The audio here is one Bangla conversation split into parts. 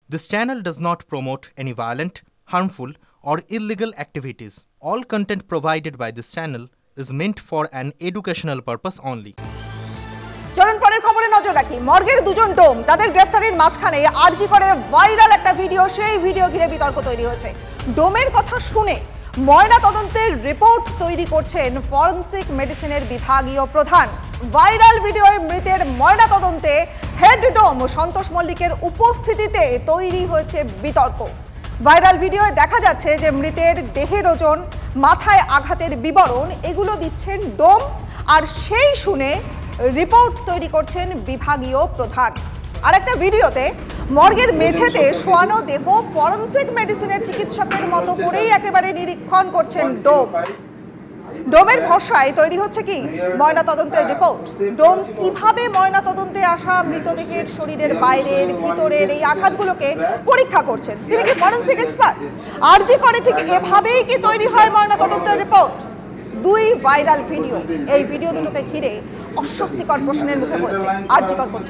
This channel does not promote any violent, harmful, or illegal activities. All content provided by this channel is meant for an educational purpose only. চলুন পরের খবরে নজর রাখি। মর্গের দুজন ডোম তাদের গ্রেফতারির মাঝখানে আরজি করে ভাইরাল একটা ভিডিও, সেই ভিডিও ঘিরে বিতর্ক তৈরি হয়েছে। ডোমের কথা শুনে ময়না তদন্তের রিপোর্ট তৈরি করছেন ফরেনসিক মেডিসিনের বিভাগীয় প্রধান। ভাইরাল ভিডিওয় মৃতের ময়না তদন্তে হেড ডোম সন্তোষ মল্লিকের উপস্থিতিতে তৈরি হয়েছে বিতর্ক। ভাইরাল ভিডিওয় দেখা যাচ্ছে যে মৃতের দেহের ওজন, মাথায় আঘাতের বিবরণ এগুলো দিচ্ছেন ডোম, আর সেই শুনে রিপোর্ট তৈরি করছেন বিভাগীয় প্রধান। আর একটা ভিডিওতে মর্গের মেঝেতে শোয়ানো দেহ ফরেনসিক মেডিসিনের চিকিৎসকের মতো করেই একেবারে নিরীক্ষণ করছেন ডোম। ডোমের ভরসায় তৈরি হচ্ছে কি ময়না তদন্তের রিপোর্ট। ডোম কিভাবে ময়না তদন্তে আসা মৃতদেহের শরীরের বাইরের ভিতরের এই আঘাতগুলোকে পরীক্ষা করছেন, তিনি কি ফরেনসিক এক্সপার্ট? আরজি করে ঠিক এভাবেই কি তৈরি হয় ময়না তদন্তের রিপোর্ট? দুই ভাইরাল ভিডিও, এই ভিডিও দুটোকে ঘিরে অস্বস্তিকর প্রশ্নের মুখে পড়েছে আরজি কর্তৃপক্ষ।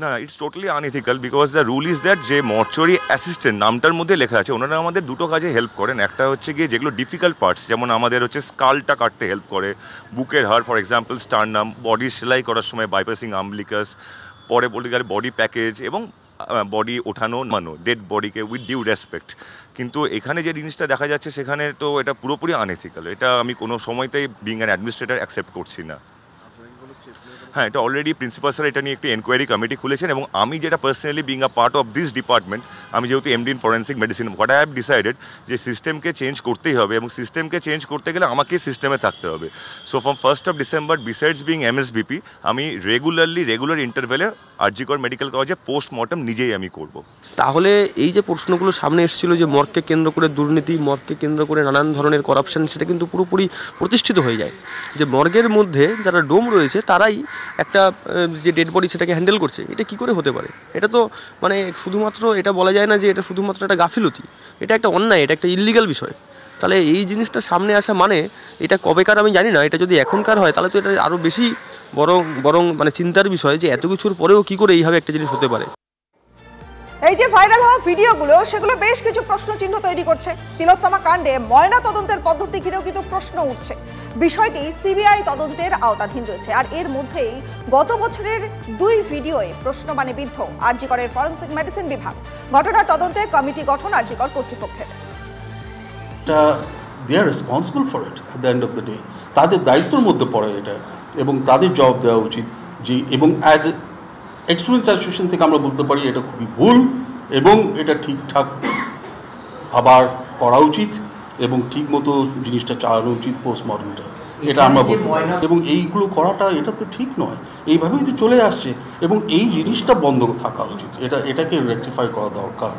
না, it's totally unethical because the rule is that যে মর্চুয়ারি অ্যাসিস্ট্যান্ট নামটার মধ্যে লেখা আছে, ওনারা আমাদের দুটো কাজে হেল্প করেন। একটা হচ্ছে গিয়ে যেগুলো ডিফিকাল্ট পার্টস, যেমন আমাদের হচ্ছে স্কালটা কাটতে হেল্প করে, বুকের হাড় ফর এক্সাম্পল স্টার্নাম, বডি সেলাই করার সময় বাইপাসিং আম্বলিকাস, পরে বডি প্যাকেজ এবং বডি ওঠানো নামানো ডেড বডিকে উইথ ডিউ রেসপেক্ট। কিন্তু এখানে যে জিনিসটা দেখা যাচ্ছে সেখানে তো এটা পুরোপুরি আনএথিক্যাল। এটা আমি কোনো সময়তেই বিং অ্যান অ্যাডমিনিস্ট্রেটর অ্যাকসেপ্ট করছি না। হ্যাঁ, এটা অলরেডি প্রিন্সিপাল স্যার এটা নিয়ে একটি এনকোয়ারি কমিটি খুলেছেন, এবং আমি যেটা personally being a part of this department, আমি যেহেতু MD in forensic medicine, what I have decided যে সিস্টেমকে চেঞ্জ করতেই হবে, এবং সিস্টেমকে চেঞ্জ করতে গেলে আমাকেই সিস্টেমে থাকতে হবে। So from 1st of December, besides being MSBP, আমি রেগুলার ইন্টারভেলে আরজি কর মেডিকেল কলেজে পোস্টমর্টম নিজেই আমি করব। তাহলে এই যে প্রশ্নগুলো সামনে এসেছিল যে মর্গকে কেন্দ্র করে দুর্নীতি, মর্গকে কেন্দ্র করে নানান ধরনের করাপশন, সেটা কিন্তু পুরোপুরি প্রতিষ্ঠিত হয়ে যায় যে মর্গের মধ্যে যারা ডোম রয়েছে তারাই একটা যে ডেড বডি সেটাকে হ্যান্ডেল করছে। এটা কি করে হতে পারে? এটা তো মানে শুধুমাত্র এটা বলা যায় না যে এটা শুধুমাত্র একটা গাফিলতি, এটা একটা অন্যায়, এটা একটা ইল্লিগাল বিষয়। তাহলে এই জিনিসটা সামনে আসা মানে এটা কবেকার আমি জানি না, এটা যদি এখনকার হয় তাহলে তো এটা আরও বেশি বরং মানে চিন্তার বিষয় যে এত কিছুর পরেও কি করে এইভাবে একটা জিনিস হতে পারে। এই যে ভাইরাল হওয়া ভিডিওগুলো, সেগুলো বেশ কিছু প্রশ্ন চিহ্ন তৈরি করছে। তিলোত্তমা কাণ্ডে ময়না তদন্তের পদ্ধতি ঘিরেও কিন্তু প্রশ্ন উঠছে। বিষয়টি সিবিআই তদন্তের আওতাধীন রয়েছে। আর এর মধ্যেই গত বছরের দুই ভিডিওয়ে প্রশ্নবাণে বিদ্ধ আরজি করের ফরেনসিক মেডিসিন বিভাগ। ঘটনার তদন্তে কমিটি গঠন আরজি কর কর্তৃপক্ষের। they are responsible for it at the end of the day. তাদের দায়িত্বের মধ্যে পড়ে এটা, এবং তাদের জবাব দেওয়া উচিত। যে এবং অ্যাজ এক্সপিরিয়েন্স অ্যাসোসিয়েশন থেকে আমরা বলতে পারি এটা খুবই ভুল, এবং এটা ঠিকঠাক আবার করা উচিত, এবং ঠিক মতো জিনিসটা চালানো উচিত পোস্টমর্টমটা, এটা আমরা বলতে পারি। এবং এইগুলো করাটা এটা তো ঠিক নয়, এইভাবেই তো চলে আসছে, এবং এই জিনিসটা বন্ধ থাকা উচিত। এটাকে রেকটিফাই করা দরকার।